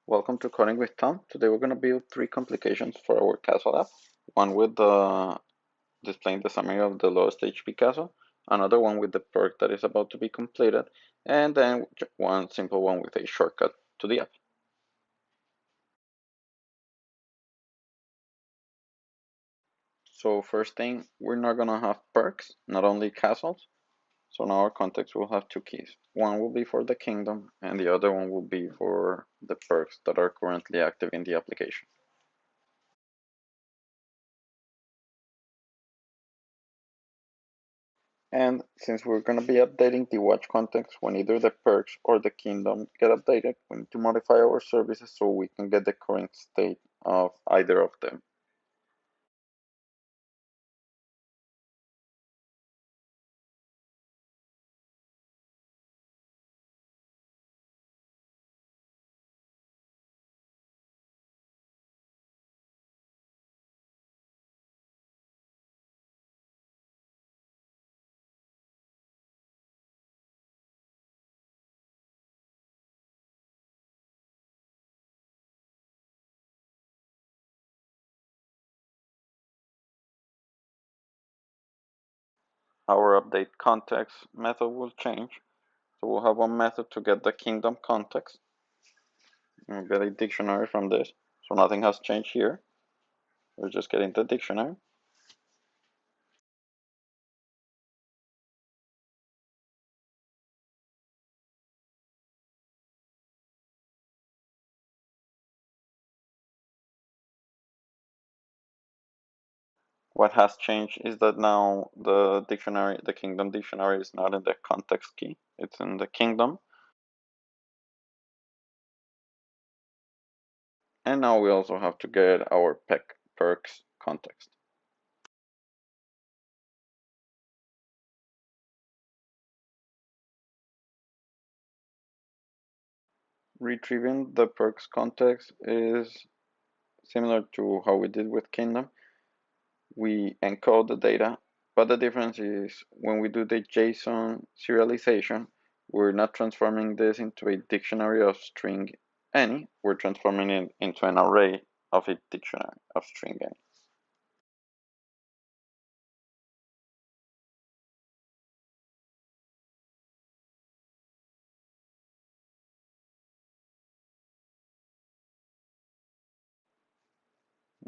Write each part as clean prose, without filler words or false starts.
Welcome to Coding with Tom. Today we're going to build three complications for our castle app. One with the displaying the summary of the lowest HP castle, another one with the perk that is about to be completed, and then one simple one with a shortcut to the app. So first thing, we're not going to have perks, not only castles. So now our context will have two keys. One will be for the kingdom, and the other one will be for the perks that are currently active in the application. And since we're going to be updating the watch context when either the perks or the kingdom get updated, we need to modify our services so we can get the current state of either of them. Our update context method will change. So we'll have one method to get the kingdom context. We'll get a dictionary from this. So nothing has changed here. We're just getting the dictionary. What has changed is that now the dictionary, the kingdom dictionary, is not in the context key, it's in the kingdom. And now we also have to get our perks context. Retrieving the perks context is similar to how we did with Kingdom. We encode the data, but the difference is when we do the JSON serialization, we're not transforming this into a dictionary of string any, we're transforming it into an array of a dictionary of string any.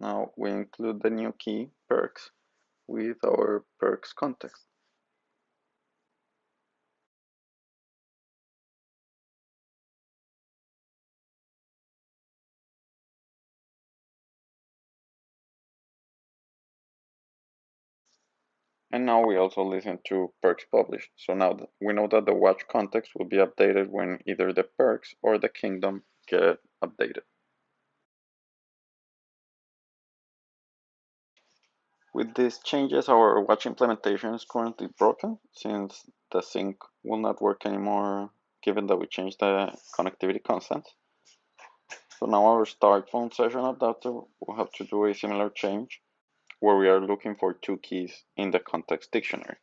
Now we include the new key perks with our perks context. And now we also listen to perks published. So now we know that the watch context will be updated when either the perks or the kingdom get updated. With these changes, our watch implementation is currently broken since the sync will not work anymore given that we changed the connectivity constants. So now our start phone session adapter will have to do a similar change where we are looking for two keys in the context dictionary.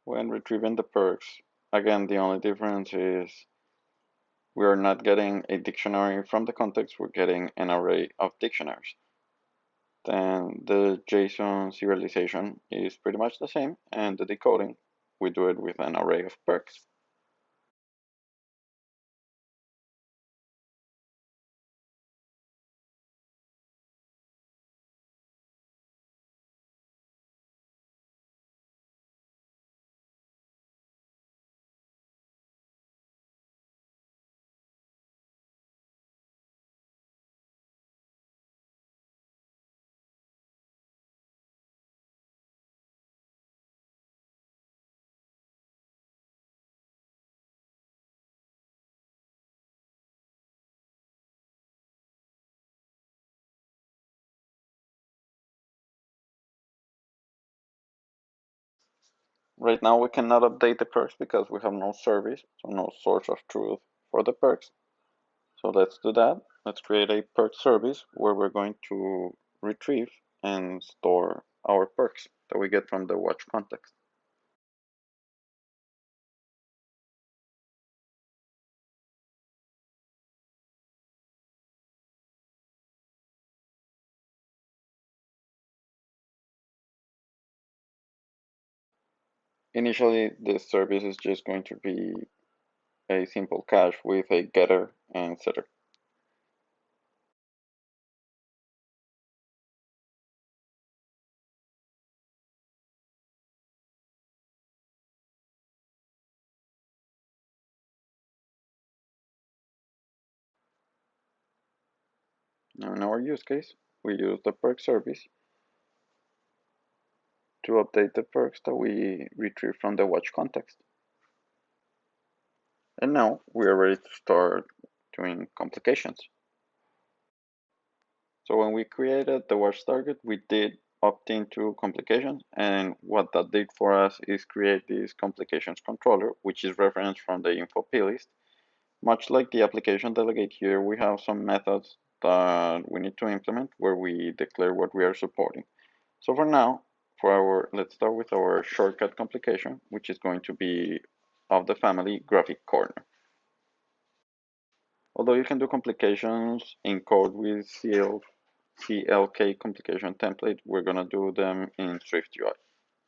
When retrieving the perks, again, the only difference is we are not getting a dictionary from the context, we're getting an array of dictionaries. Then the JSON serialization is pretty much the same, and the decoding, we do it with an array of perks. Right now we cannot update the perks because we have no service, so no source of truth for the perks. So let's do that. Let's create a perk service where we're going to retrieve and store our perks that we get from the watch context. Initially, this service is just going to be a simple cache with a getter and setter. Now in our use case, we use the perk service to update the perks that we retrieve from the watch context. And now we are ready to start doing complications. So when we created the watch target, we did opt into complications, and what that did for us is create this complications controller, which is referenced from the info plist. Much like the application delegate here, we have some methods that we need to implement where we declare what we are supporting. So for now, let's start with our shortcut complication, which is going to be of the family graphic corner. Although you can do complications in code with CLK complication template, we're gonna do them in SwiftUI,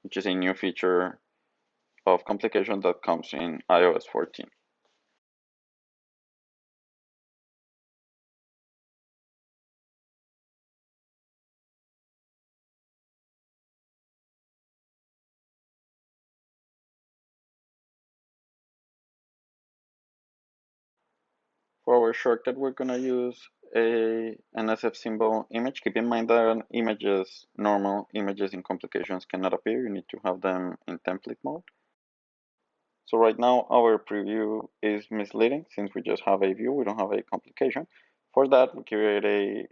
which is a new feature of complication that comes in iOS 14. For our shortcut, we're gonna use an SF symbol image. Keep in mind that normal images in complications cannot appear. You need to have them in template mode. So right now our preview is misleading since we just have a view, we don't have a complication. For that, we create a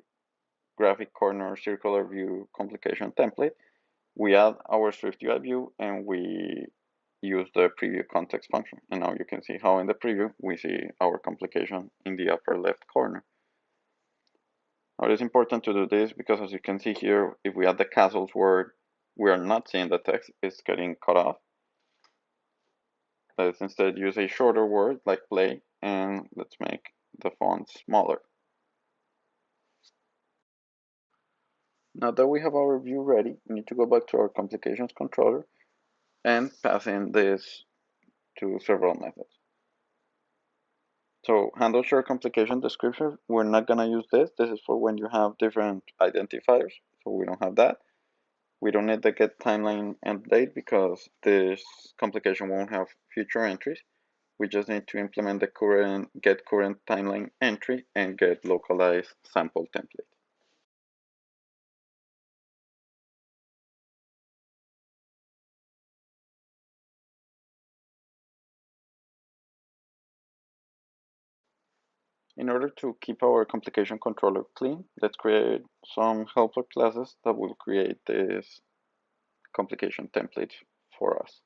graphic corner circular view complication template. We add our SwiftUI view and we use the preview context function. And now you can see how in the preview we see our complication in the upper left corner. Now it is important to do this because as you can see here, if we add the castles word, we are not seeing the text, it's getting cut off. Let's instead use a shorter word like play, and let's make the font smaller. Now that we have our view ready, we need to go back to our complications controller and pass in this to several methods. So handle share complication description, we're not gonna use this. This is for when you have different identifiers, so we don't have that. We don't need the get timeline and date because this complication won't have future entries. We just need to implement the get current timeline entry and get localized sample template. In order to keep our complication controller clean, let's create some helper classes that will create this complication template for us.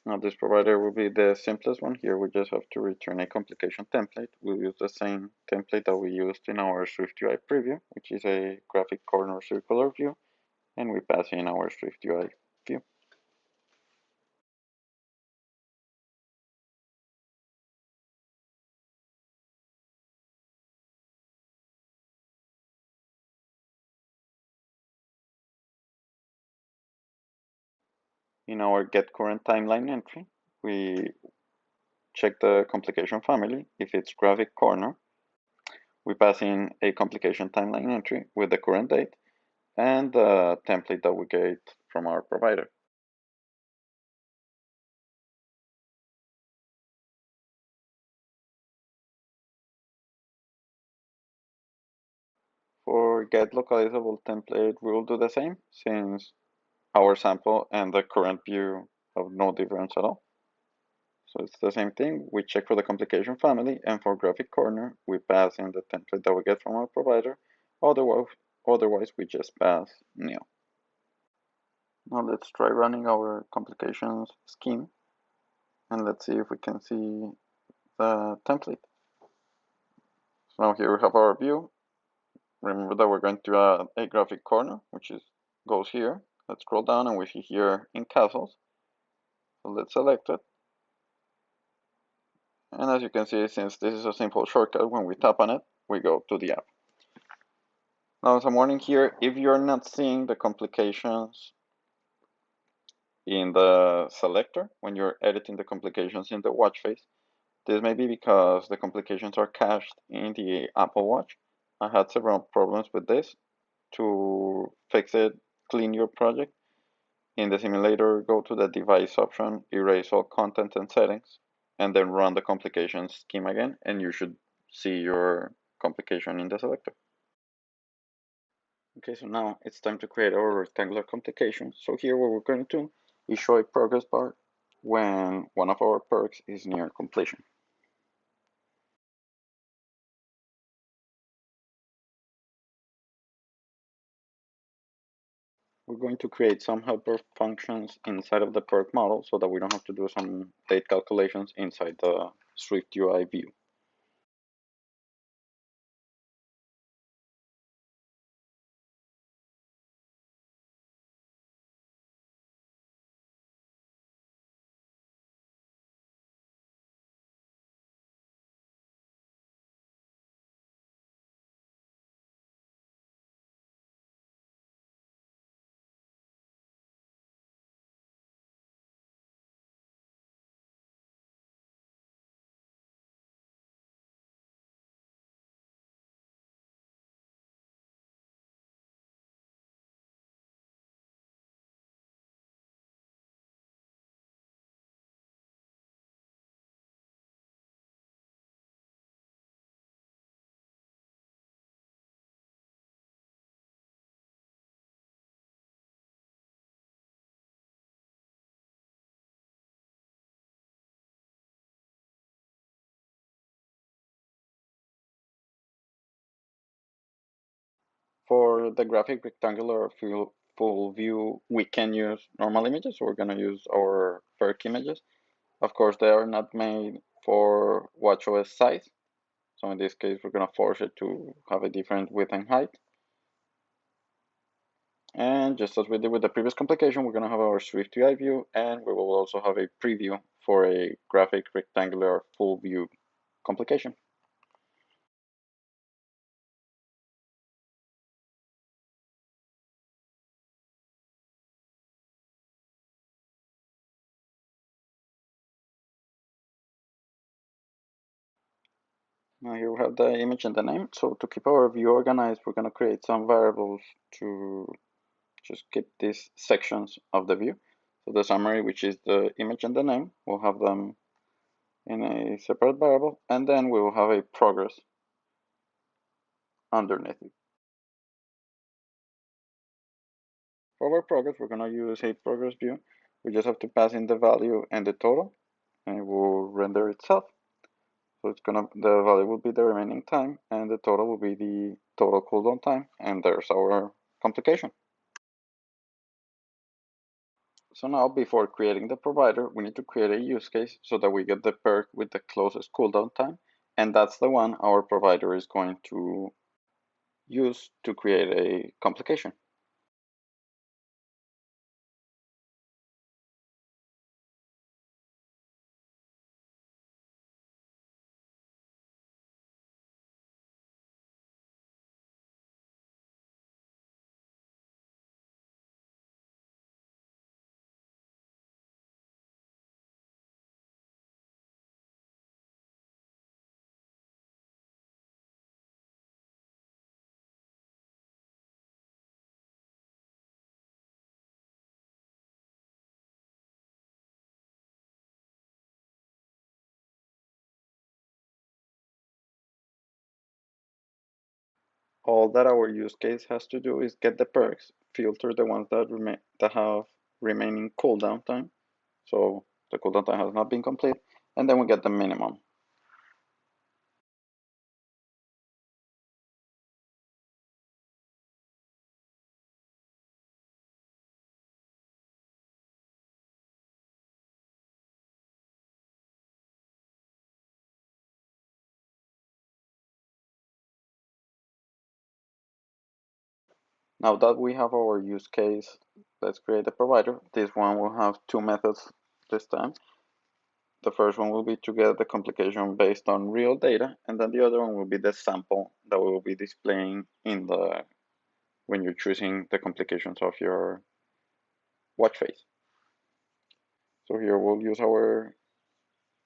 Now this provider will be the simplest one. Here we just have to return a complication template. We'll use the same template that we used in our SwiftUI preview, which is a graphic corner circular view, and we pass in our SwiftUI view. In our get current timeline entry, we check the complication family. If it's graphic corner, we pass in a complication timeline entry with the current date and the template that we get from our provider. For get localizable template, we will do the same since our sample and the current view have no difference at all. So it's the same thing. We check for the complication family, and for graphic corner, we pass in the template that we get from our provider. Otherwise we just pass new. Now let's try running our complications scheme, and let's see if we can see the template. So now here we have our view. Remember that we're going to add a graphic corner, which goes here. Let's scroll down and we see here in castles. So let's select it. And as you can see, since this is a simple shortcut, when we tap on it, we go to the app. Now as I'm warning here, if you're not seeing the complications in the selector, when you're editing the complications in the watch face, this may be because the complications are cached in the Apple Watch. I had several problems with this. To fix it, clean your project. In the simulator, go to the device option, erase all content and settings, and then run the complications scheme again, and you should see your complication in the selector. Okay, so now it's time to create our rectangular complication. So here what we're going to do is show a progress bar when one of our perks is near completion. We're going to create some helper functions inside of the perk model so that we don't have to do some date calculations inside the SwiftUI view. For the graphic rectangular full view, we can use normal images, so we're going to use our perk images. Of course, they are not made for WatchOS size, so in this case, we're going to force it to have a different width and height. And just as we did with the previous complication, we're going to have our SwiftUI view, and we will also have a preview for a graphic rectangular full view complication. Now here we have the image and the name. So to keep our view organized, we're going to create some variables to just keep these sections of the view. So the summary, which is the image and the name, we'll have them in a separate variable, and then we will have a progress underneath it. For our progress, we're going to use a progress view. We just have to pass in the value and the total, and it will render itself. So the value will be the remaining time, and the total will be the total cooldown time, and there's our complication. So now, before creating the provider, we need to create a use case so that we get the perk with the closest cooldown time, and that's the one our provider is going to use to create a complication. All that our use case has to do is get the perks, filter the ones that have remaining cooldown time, so the cooldown time has not been complete, and then we get the minimum. Now that we have our use case, let's create a provider. This one will have two methods this time. The first one will be to get the complication based on real data, and then the other one will be the sample that we will be displaying in the when you're choosing the complications of your watch face. So here we'll use our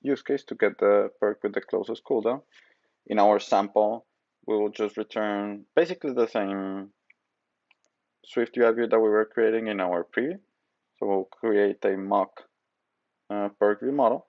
use case to get the perk with the closest cooldown. In our sample, we will just return basically the same SwiftUI view that we were creating in our preview. So we'll create a mock perk view model.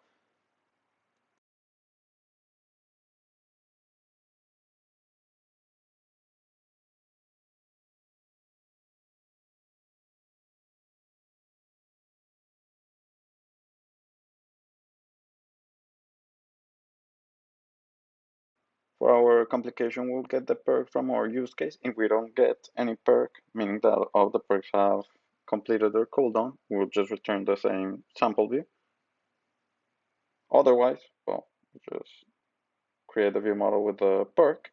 For our complication, we'll get the perk from our use case. If we don't get any perk, meaning that all the perks have completed their cooldown, we'll just return the same sample view. Otherwise, well, just create the view model with the perk,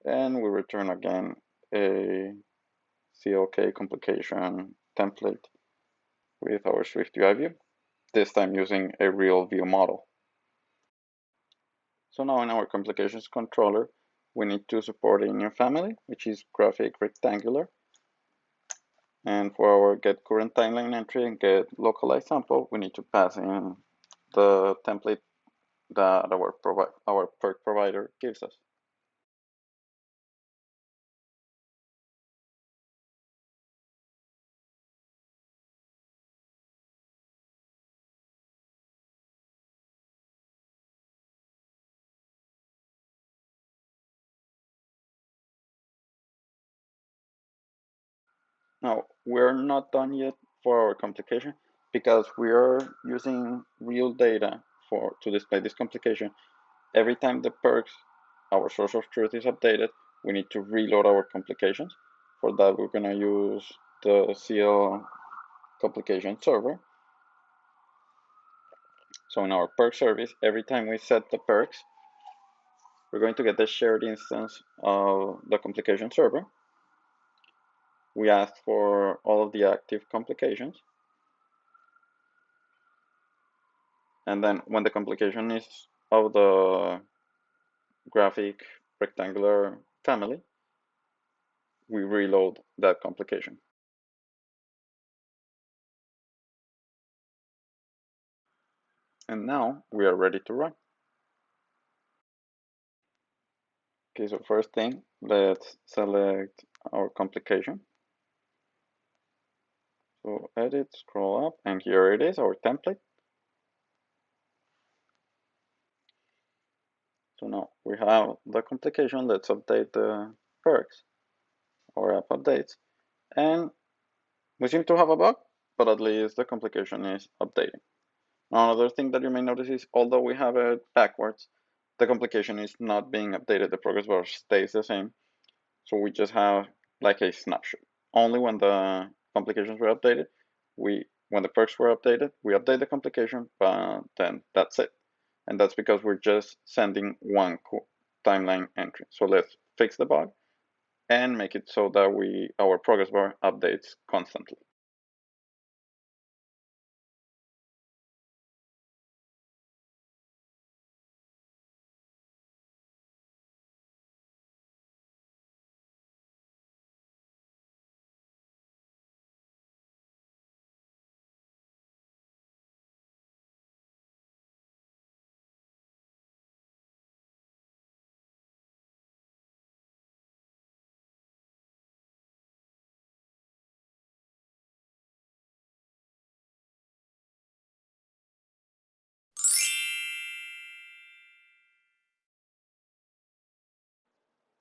and we return again a CLK complication template with our SwiftUI view, this time using a real view model. So now in our complications controller, we need to support a new family, which is graphic rectangular. And for our get current timeline entry and get localized sample, we need to pass in the template that our perk provider gives us. Now, we're not done yet for our complication because we are using real data to display this complication. Every time the perks, our source of truth, is updated, we need to reload our complications. For that, we're going to use the CL complication server. So in our perk service, every time we set the perks, we're going to get the shared instance of the complication server. We ask for all of the active complications. And then when the complication is of the graphic rectangular family, we reload that complication. And now we are ready to run. Okay, so first thing, let's select our complication. So edit, scroll up, and here it is, our template. So now we have the complication. Let's update the perks. Our app updates. And we seem to have a bug, but at least the complication is updating. Now, another thing that you may notice is although we have it backwards, the complication is not being updated. The progress bar stays the same. So we just have like a snapshot. Only when the complications were updated, when the perks were updated, we update the complication, but then that's it. And that's because we're just sending one timeline entry. So let's fix the bug and make it so that our progress bar updates constantly.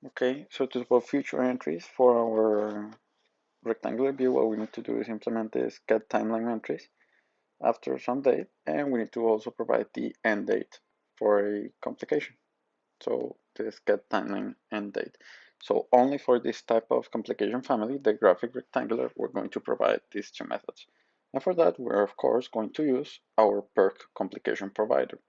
Okay, so to support future entries for our rectangular view, what we need to do is implement this get timeline entries after some date, and we need to also provide the end date for a complication. So this get timeline end date. So only for this type of complication family, the graphic rectangular, we're going to provide these two methods. And for that, we're of course going to use our perk complication provider.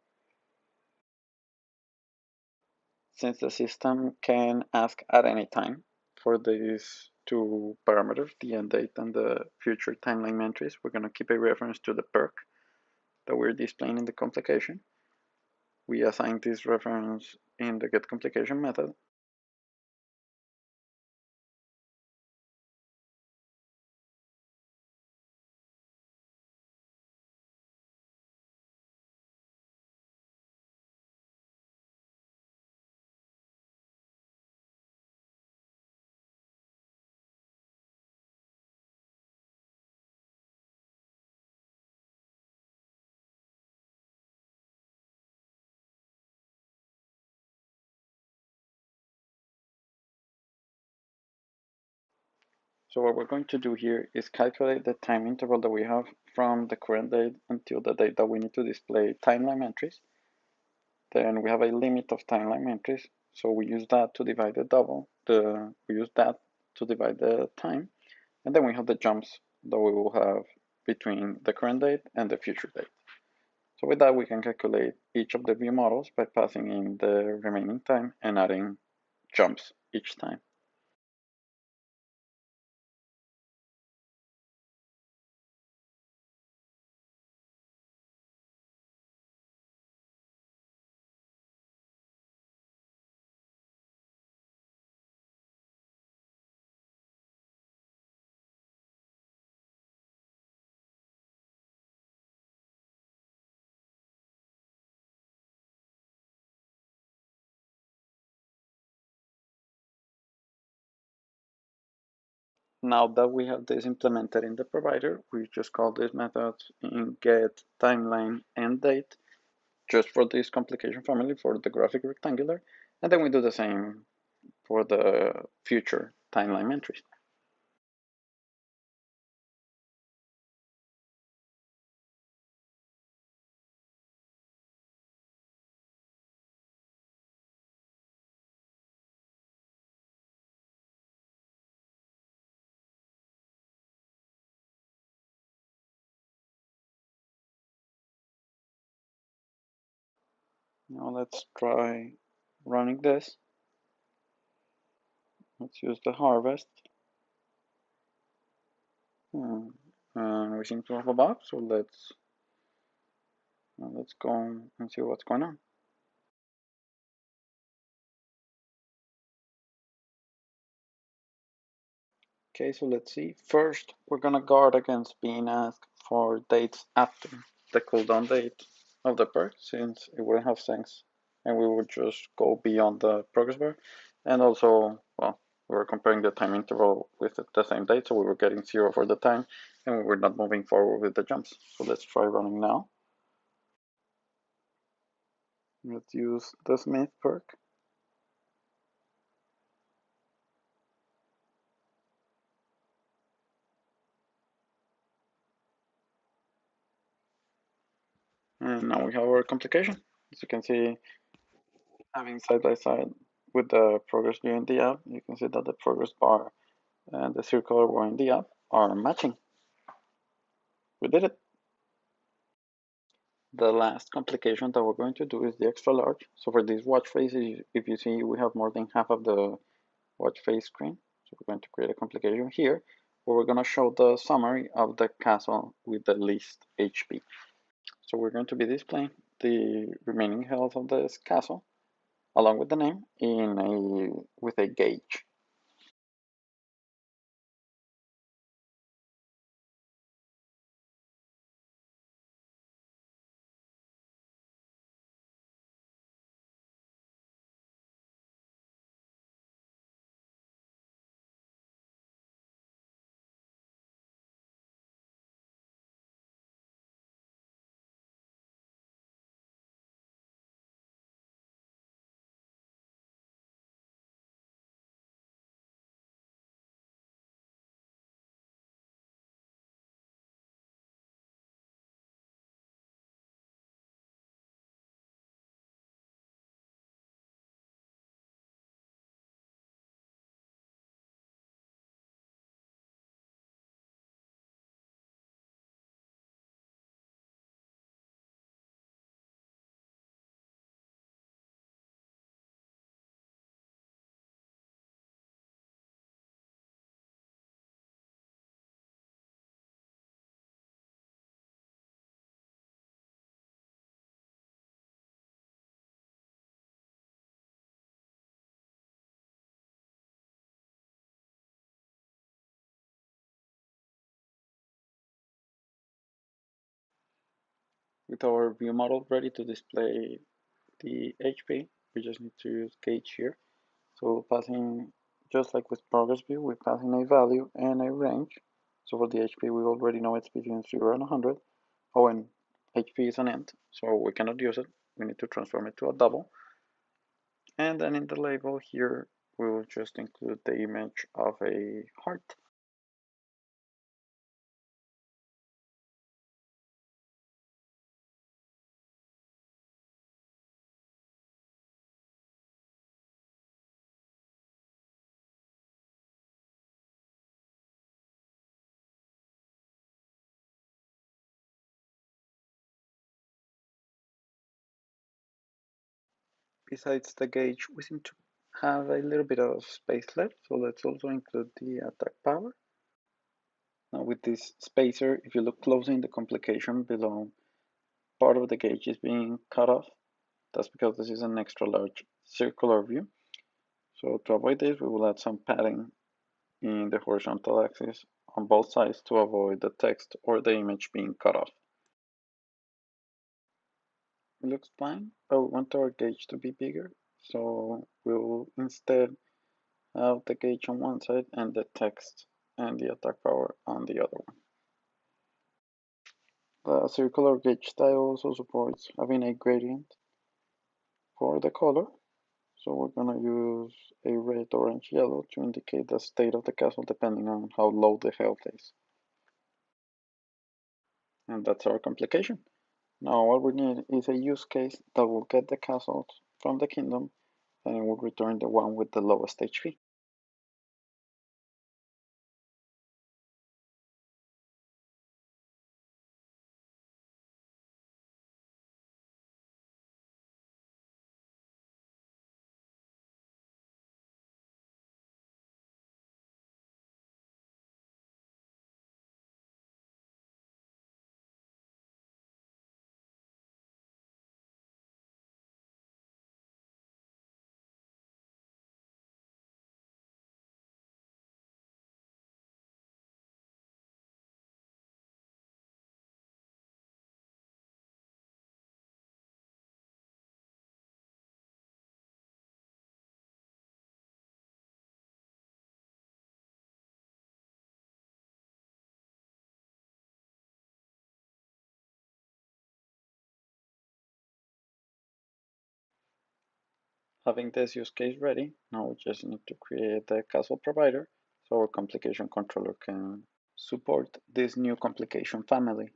Since the system can ask at any time for these two parameters, the end date and the future timeline entries, we're going to keep a reference to the perk that we're displaying in the complication. We assign this reference in the getComplication method. So what we're going to do here is calculate the time interval that we have from the current date until the date that we need to display timeline entries. Then we have a limit of timeline entries, so we use that to divide we use that to divide the time, and then we have the jumps that we will have between the current date and the future date. So with that, we can calculate each of the view models by passing in the remaining time and adding jumps each time. Now that we have this implemented in the provider, we just call this method in get timeline end date just for this complication family for the graphic rectangular, and then we do the same for the future timeline entries. Now let's try running this. Let's use the harvest. And we seem to have a bug, so let's go and see what's going on. Okay, so let's see. First, we're gonna guard against being asked for dates after the cooldown date of the perk, since it wouldn't have sense, and we would just go beyond the progress bar. And also, well, we were comparing the time interval with the same date, so we were getting 0 for the time, and we were not moving forward with the jumps. So let's try running now. Let's use the Smith perk. And now we have our complication. As you can see, having side by side with the progress view in the app, you can see that the progress bar and the circular bar in the app are matching. We did it. The last complication that we're going to do is the extra large. So for this watch face, if you see, we have more than half of the watch face screen. So we're going to create a complication here where we're going to show the summary of the castle with the least HP. So we're going to be displaying the remaining health of this castle along with the name with a gauge. With our view model ready to display the HP, we just need to use gauge here. So passing, just like with progress view, we pass in a value and a range. So for the HP, we already know it's between 0 and 100. Oh, and HP is an int, so we cannot use it. We need to transform it to a double. And then in the label here, we will just include the image of a heart. Besides the gauge, we seem to have a little bit of space left, so let's also include the attack power. Now with this spacer, if you look closely in the complication below, part of the gauge is being cut off. That's because this is an extra large circular view. So to avoid this, we will add some padding in the horizontal axis on both sides to avoid the text or the image being cut off. It looks fine, but we want our gauge to be bigger, so we'll instead have the gauge on one side and the text and the attack power on the other one. The circular gauge style also supports having a gradient for the color. So we're gonna use a red, orange, yellow to indicate the state of the castle depending on how low the health is. And that's our complication. Now all we need is a use case that will get the castles from the kingdom and it will return the one with the lowest HP. Having this use case ready, now we just need to create the castle provider so our complication controller can support this new complication family.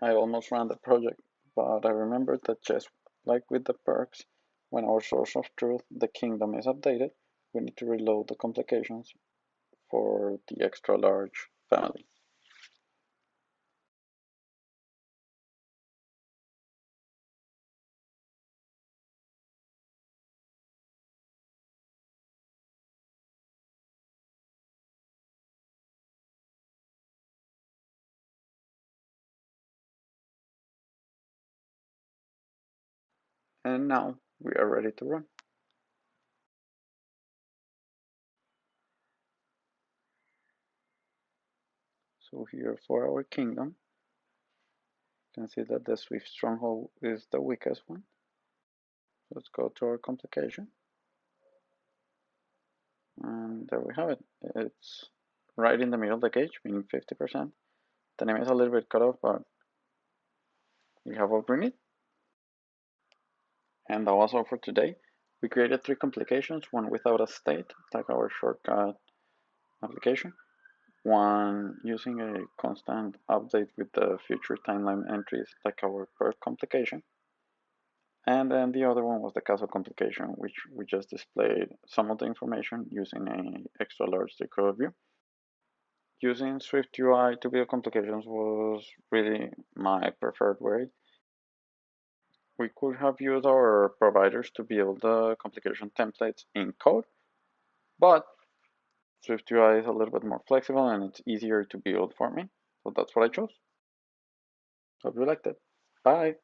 I almost ran the project, but I remembered that just like with the perks, when our source of truth, the kingdom, is updated, we need to reload the complications for the extra large family. And now we are ready to run. So here for our kingdom, you can see that the Swift stronghold is the weakest one. Let's go to our complication. And there we have it. It's right in the middle of the gauge, meaning 50%. The name is a little bit cut off, but we have what we need. And that was all for today. We created 3 complications, one without a state, like our shortcut application, one using a constant update with the future timeline entries, like our perk complication, and then the other one was the castle complication, which we just displayed some of the information using an extra large stakeholder view. Using SwiftUI to build complications was really my preferred way. We could have used our providers to build the complication templates in code, but SwiftUI is a little bit more flexible and it's easier to build for me. So that's what I chose. Hope you liked it. Bye.